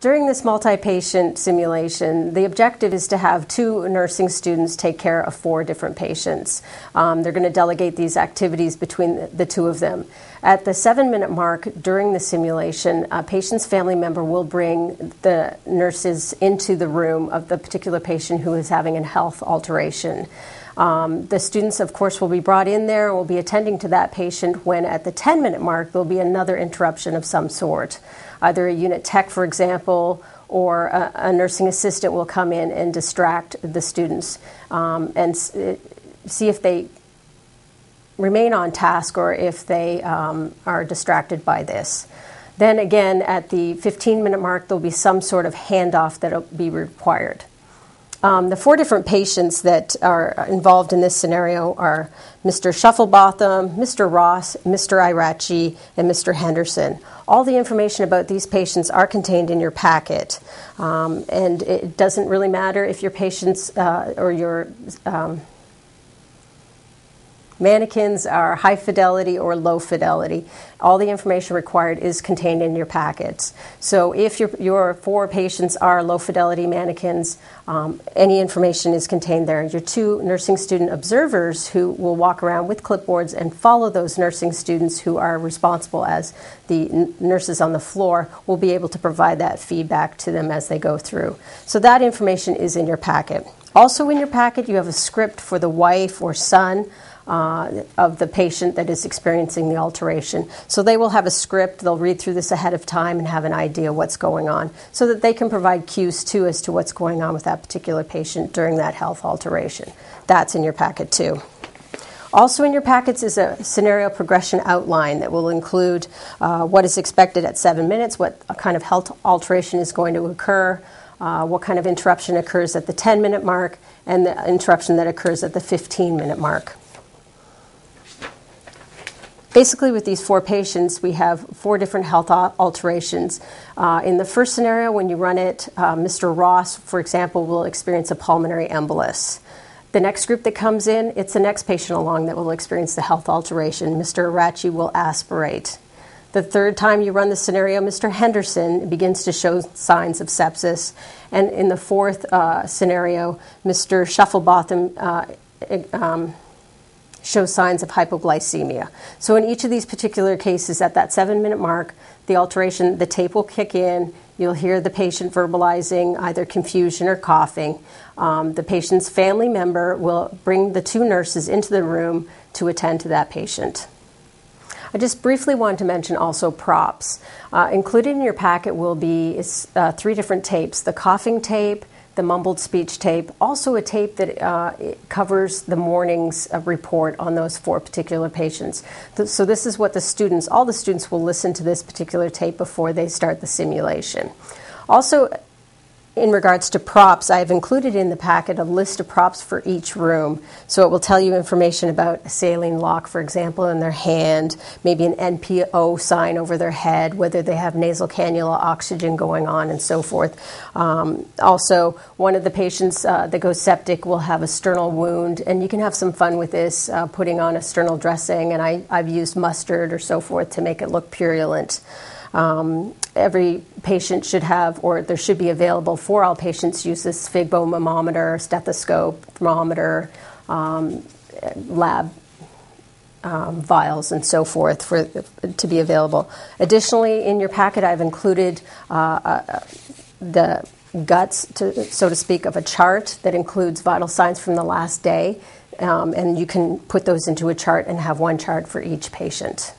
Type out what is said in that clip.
During this multi-patient simulation, the objective is to have 2 nursing students take care of 4 different patients. They're going to delegate these activities between the 2 of them. At the 7-minute mark during the simulation, a patient's family member will bring the nurses into the room of the particular patient who is having a health alteration. The students, of course, will be brought in there and will be attending to that patient when at the 10-minute mark there'll be another interruption of some sort. Either a unit tech, for example, or a nursing assistant will come in and distract the students and see if they remain on task or if they are distracted by this. Then again, at the 15-minute mark, there'll be some sort of handoff that will be required. The 4 different patients that are involved in this scenario are Mr. Shufflebotham, Mr. Ross, Mr. Irachi, and Mr. Henderson. All the information about these patients are contained in your packet, and it doesn't really matter if your patients or your mannequins are high fidelity or low fidelity. All the information required is contained in your packets. So if your 4 patients are low fidelity mannequins, any information is contained there. Your 2 nursing student observers who will walk around with clipboards and follow those nursing students who are responsible as the nurses on the floor will be able to provide that feedback to them as they go through. So that information is in your packet. Also in your packet, you have a script for the wife or son of the patient that is experiencing the alteration. So they will have a script, they'll read through this ahead of time and have an idea what's going on so that they can provide cues too as to what's going on with that particular patient during that health alteration. That's in your packet too. Also in your packets is a scenario progression outline that will include what is expected at 7 minutes, what kind of health alteration is going to occur, what kind of interruption occurs at the 10-minute mark, and the interruption that occurs at the 15-minute mark. Basically, with these 4 patients, we have 4 different health alterations. In the first scenario, when you run it, Mr. Ross, for example, will experience a pulmonary embolus. The next group that comes in, it's the next patient along that will experience the health alteration. Mr. Arachi will aspirate. The third time you run the scenario, Mr. Henderson begins to show signs of sepsis. And in the 4th scenario, Mr. Shufflebotham shows signs of hypoglycemia. So in each of these particular cases, at that 7-minute mark, the alteration, the tape will kick in. You'll hear the patient verbalizing either confusion or coughing. The patient's family member will bring the 2 nurses into the room to attend to that patient. I just briefly want to mention also props. Included in your packet will be 3 different tapes: the coughing tape, the mumbled speech tape, also a tape that covers the morning's report on those 4 particular patients. So this is what all the students will listen to this particular tape before they start the simulation. Also, in regards to props, I have included in the packet a list of props for each room. So it will tell you information about a saline lock, for example, in their hand, maybe an NPO sign over their head, whether they have nasal cannula oxygen going on, and so forth. Also, one of the patients that goes septic will have a sternal wound, and you can have some fun with this, putting on a sternal dressing, and I've used mustard or so forth to make it look purulent. Every patient should have, or there should be available for all patients, use this sphygmomanometer, stethoscope, thermometer, lab vials, and so forth to be available. Additionally, in your packet, I've included the guts, so to speak, of a chart that includes vital signs from the last day, and you can put those into a chart and have one chart for each patient.